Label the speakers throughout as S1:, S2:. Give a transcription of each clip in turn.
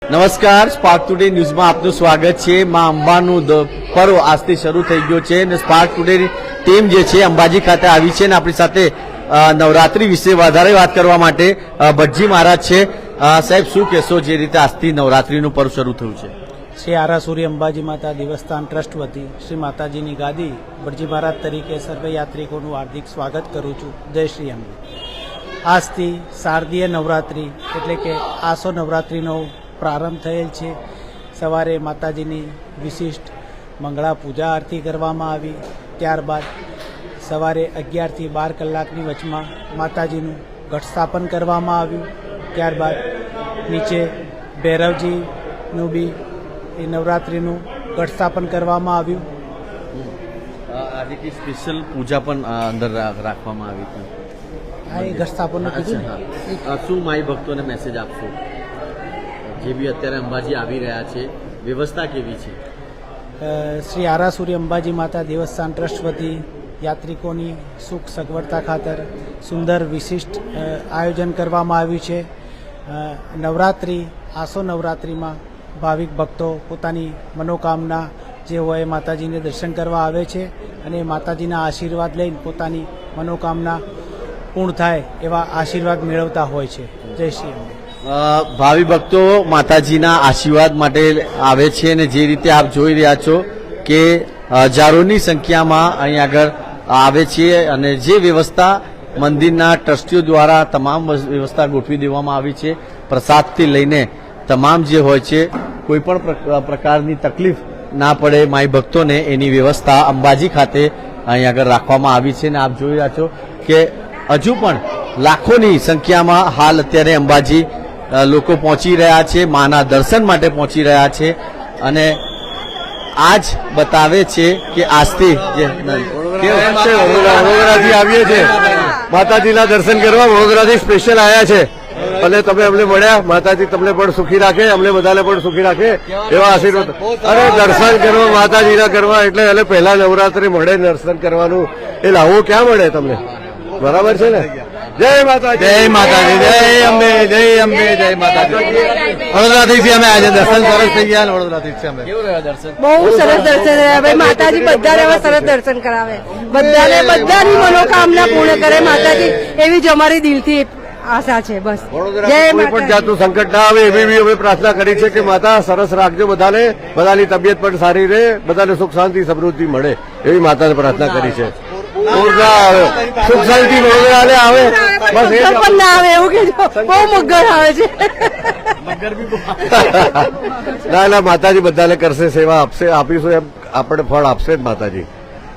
S1: નમસ્કાર, spark today ન્યૂઝમાં આપનું સ્વાગત છે। માં અંબાનું પર્વ આજથી શરૂ થઈ ગયો છે અને સ્પાર્ક ટુડેની ટીમ જે છે અંબાજી ખાતે આવી છે અને આપણી સાથે નવરાત્રી વિશે વધારે વાત કરવા માટે ભટજી મહારાજ છે। સાહેબ, શું કહેશો જે રીતે આજથી નવરાત્રીનું પર્વ શરૂ થયું છે?
S2: શ્રી આરાસુરી અંબાજી માતા દેવસ્થાન ટ્રસ્ટ વતી શ્રી માતાજીની ગાદી ભટજી મહારાજ તરીકે સર્વે યાત્રિકોનું હાર્દિક સ્વાગત કરું છું। જય શ્રી અંબે। આજથી શારદીય નવરાત્રી એટલે કે આસો નવરાત્રીનો પ્રારંભ થયેલ છે। સવારે માતાજીની વિશિષ્ટ મંગળા પૂજા આરતી કરવામાં આવી। ત્યારબાદ સવારે 11 થી 12 કલાકની વચમાં માતાજીનું ઘટ સ્થાપન કરવામાં આવ્યું। ત્યારબાદ નીચે ભૈરવજીનું બી એ નવરાત્રિનું ઘટ સ્થાપન કરવામાં આવ્યું।
S1: આજે की સ્પેશિયલ પૂજા પણ અંદર રાખવામાં આવી હતી।
S2: હા, એ ઘટ સ્થાપનનું કીધું ને।
S1: શું માઈ ભક્તોને મેસેજ આપશો જે બી અત્યારે અંબાજી આવી રહ્યા છે? વ્યવસ્થા કેવી છે?
S2: શ્રી આરાસુરી અંબાજી માતા દેવસ્થાન ટ્રસ્ટ વતી યાત્રિકોની સુખ સગવડતા ખાતર સુંદર વિશિષ્ટ આયોજન કરવામાં આવ્યું છે। નવરાત્રિ આસો નવરાત્રિમાં ભાવિક ભક્તો પોતાની મનોકામના જે હોય માતાજીને દર્શન કરવા આવે છે અને માતાજીના આશીર્વાદ લઈને પોતાની મનોકામના પૂર્ણ થાય એવા આશીર્વાદ મેળવતા હોય છે। જય શ્રી અંબે।
S1: ભાવિ ભક્તો માતાજીના આશીર્વાદ માટે આવે છે અને જે રીતે આપ જોઈ રહ્યા છો કે હજારોની સંખ્યામાં અહીં આગળ આવે છે અને જે વ્યવસ્થા મંદિરના ટ્રસ્ટીઓ દ્વારા તમામ વ્યવસ્થા ગોઠવી દેવામાં આવી છે। પ્રસાદથી લઈને તમામ જે હોય છે કોઈ પણ પ્રકારની તકલીફ ના પડે માઈ ભક્તોને એની વ્યવસ્થા અંબાજી ખાતે અહીં આગળ રાખવામાં આવી છે અને આપ જોઈ રહ્યા છો કે હજુ પણ લાખોની સંખ્યામાં હાલ અત્યારે અંબાજી લોકો પહોંચી રહ્યા છે, માના દર્શન માટે પહોંચી રહ્યા છે અને આજ બતાવે છે કે આજથી
S3: વડોદરાથી આવીએ છીએ માતાજીના દર્શન કરવા। વડોદરાથી સ્પેશિયલ આવ્યા છે અને તમે અમને મળ્યા। માતાજી તમને પણ સુખી રાખે, અમને બધાને પણ સુખી રાખે એવા આશીર્વાદ। અરે દર્શન કરવા માતાજીના કરવા એટલે પહેલા નવરાત્રી મળે દર્શન કરવાનું, એ લાવો ક્યાં મળે તમને? બરાબર છે ને? જય માતાજી, જય માતાજી, જય અંબે, જય અંબે, જય માતાજી। વડોદરાથી અમે આજે દર્શન સરસ થઈ ગયા। વડોદરાથી અમે
S1: કેવું રહ્યું દર્શન?
S4: બહુ સરસ દર્શન રહ્યા। માતાજી બધાને એવા સરસ દર્શન કરાવે, બધાને બધાની મનોકામના પૂર્ણ કરે માતાજી, એવી જ અમારી દિલથી આશા છે। બસ
S3: વડોદરા કોઈ પણ જાતનું સંકટ ના આવે એવી બી અમે પ્રાર્થના કરી છે કે માતા સરસ રાખજો બધાને, બધાની તબિયત પણ સારી રહે, બધાને સુખ શાંતિ સમૃદ્ધિ મળે એવી માતાને પ્રાર્થના કરી છે। સુખ શાંતિ વડોદરા આવે, બસ એ
S4: પણ ના આવે એવું કે બહુ મગર આવે છે।
S3: ના માતાજી બધાને કરશે, સેવા આપશે, આપીશું એમ આપણે ફળ આપશે જ માતાજી।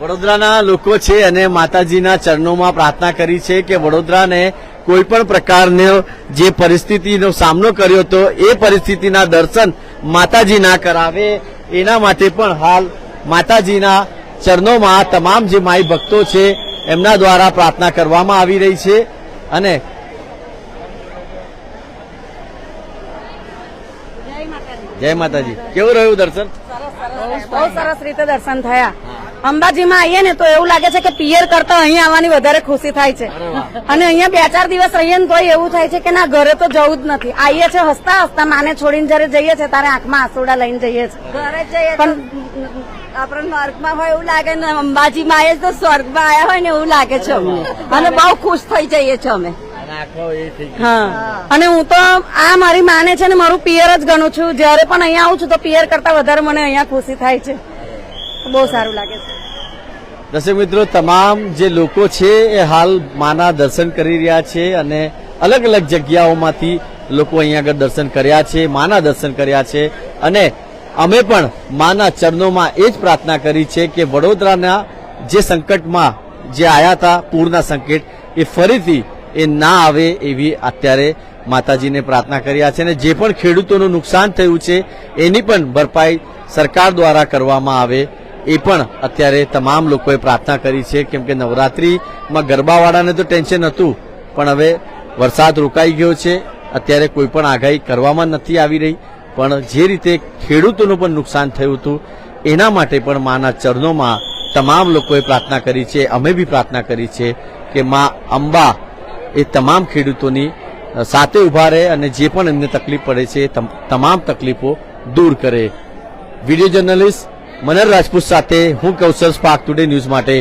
S1: વડોદરાના લોકો છે અને માતાજીના ચરણોમાં પ્રાર્થના કરી છે કે વડોદરાને કોઈ પણ પ્રકારનો જે પરિસ્થિતિનો સામનો કર્યો હતો એ પરિસ્થિતિના દર્શન માતાજી ના કરાવે એના માટે પણ હાલ માતાજીના ચરણોમાં તમામ જે માઈ ભક્તો છે એમના દ્વારા પ્રાર્થના કરવામાં આવી રહી છે। અને જય માતાજી। કેવું રહ્યું દર્શન?
S4: બહુ સરસ રીતે દર્શન થયા। અંબાજીમાં આવીએ ને તો એવું લાગે છે કે પિયર કરતા અહીંયા આવવાની વધારે ખુશી થાય છે અને અહીંયા 2-4 દિવસ રહીએ ને તો એવું થાય છે કે ના ઘરે તો જવું જ નથી। આવીએ છે હસતા હસતા, માને છોડીને જયારે જઈએ છે ત્યારે આંખમાં આંસુડા લઈને જઈએ છીએ। ઘરે જઈએ પણ આપણે નર્કમાં હોય એવું લાગે ને અંબાજીમાં આવીએ તો સ્વર્ગમાં આવ્યા હોય ને એવું લાગે છે અમને અને બહુ ખુશ થઈ જઈએ છીએ અમે। હા, અને હું તો આ મારી માને છે ને મારું પિયર જ ગણું છું। જયારે પણ અહીંયા આવું છું તો પિયર કરતા વધારે મને અહીંયા ખુશી થાય છે। બહુ સારું લાગે છે।
S1: દર્શક મિત્રો, તમામ જે લોકો છે એ હાલ માના દર્શન કરી રહ્યા છે અને અલગ અલગ જગ્યાઓમાંથી લોકો અહીંયા આગળ દર્શન કર્યા છે, માના દર્શન કર્યા છે અને અમે પણ માના ચરણોમાં એ જ પ્રાર્થના કરી છે કે વડોદરાના જે સંકટમાં જે આવ્યા હતા પૂરના સંકટ એ ફરીથી એ ના આવે એવી અત્યારે માતાજીને પ્રાર્થના કર્યા છે અને જે પણ ખેડૂતોનું નુકસાન થયું છે એની પણ ભરપાઈ સરકાર દ્વારા કરવામાં આવે એ પણ અત્યારે તમામ લોકોએ પ્રાર્થના કરી છે। કેમ કે નવરાત્રીમાં ગરબાવાળાને તો ટેન્શન હતું પણ હવે વરસાદ રોકાઈ ગયો છે, અત્યારે કોઈ પણ આગાહી કરવામાં નથી આવી રહી, પણ જે રીતે ખેડૂતોનું પણ નુકસાન થયું હતું એના માટે પણ માના ચરણોમાં તમામ લોકોએ પ્રાર્થના કરી છે। અમે બી પ્રાર્થના કરી છે કે મા અંબા એ તમામ ખેડૂતોની સાથે ઉભા રહે અને જે પણ એમને તકલીફ પડે છે તમામ તકલીફો દૂર કરે. વિડીયો જર્નલિસ્ટ મનર રાજપૂત સાથે હું કૌશલ સ્પાર્ક ટુડે ન્યૂઝ માટે